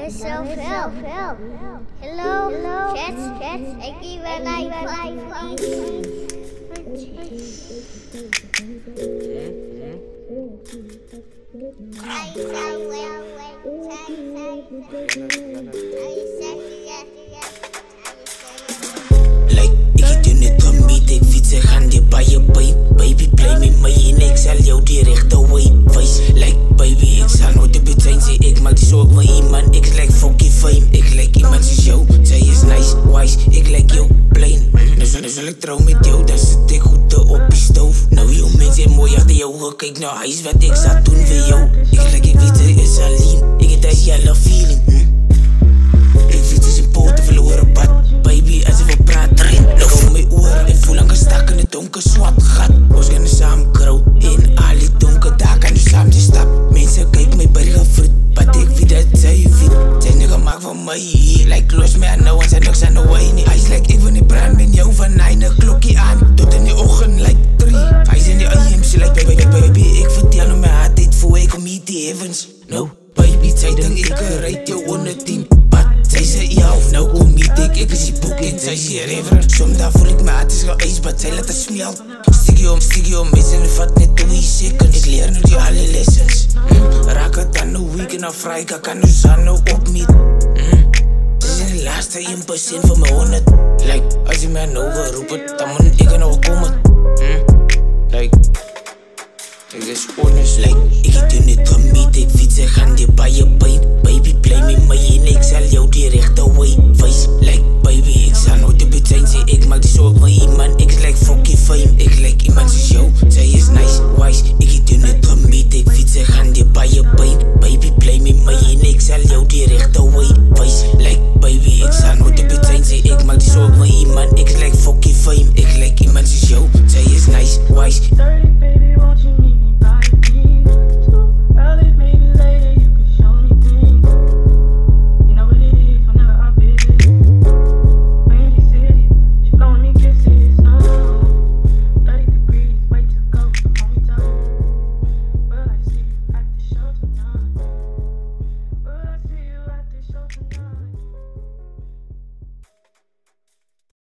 myself help. Hello, chat, ik geef een Like, ik doe net van meet, ik fiets en gaan die bij je baby, play met mij en ik zal jou die rechte way face. Like, baby, ik zal nooit de bed zijn, ik maak die zorg van iemand. Ik lijk fucking fame, ik lijk iemand zoals jou. Zij is nice, wise, ik lijk jou plain. Nu zal ik trouw met jou, dan zit ik goed op die stoof. Nou, jou mensen zijn mooi achter jou, kijk nou huis wat ik zou doen voor jou. Ik lijk, ik weet het is alleen, ik heb dat jelle feeling. Ik fiets is een poot, verloren pad. Baby, als we praten, nog voor mijn oor. Ik voel lang gestak in het donker, zwart gat. Ons kunnen samen krauw, in al die donker dagen kan nu samen te stap. Mensen kijken mij bergen fruit, wat ik weet dat zij weet. Zij nu gemaakt van mij, like los mij aan nou en zij niks aan de wijn. Hij is like, ik wil niet brand met jou van 9 klokje aan. Tot in die ochtend, like 3. Hij is in die IMC, like baby, ik vertel hem mijn hart dit voor ik om hier te heavens. No, baby, zij denk ik rijd jou onder 10. Zij zei ja of nou kom niet ik is die boek en zij zei river. Soms dan voel ik me het is wel ijs, maar zij laat het smelt. Stikje om, mensen vat net 2 seconds. Ik leer nu die alle lessons. Raak het dan een weekend of vrij, ik kan nu z'n nou op niet. Ze zijn de laatste 1% van mijn 100. Like, als je mij nou wil roepen, dan moet ik nou komen. Like, ik is honest, like, ik doe net van meet, ik fiets en gaan die bij je baby, play met mij en ik zal jou die rechte way face. Like, baby, ik zal nooit de bed zijn, ik maak die zorg van iemand. Ik lijk fucking fame, ik lijk iemand zoals jou. Zij is nice, wise, ik doe net van meet, ik fiets en gaan die bij je baby, play met mij en ik zal jou die rechte way face. Like, baby, ik zal nooit de bed zijn, ik maak die zorg van iemand. Ik lijk fucking fame, ik lijk iemand zoals jou. Zij is nice, wise.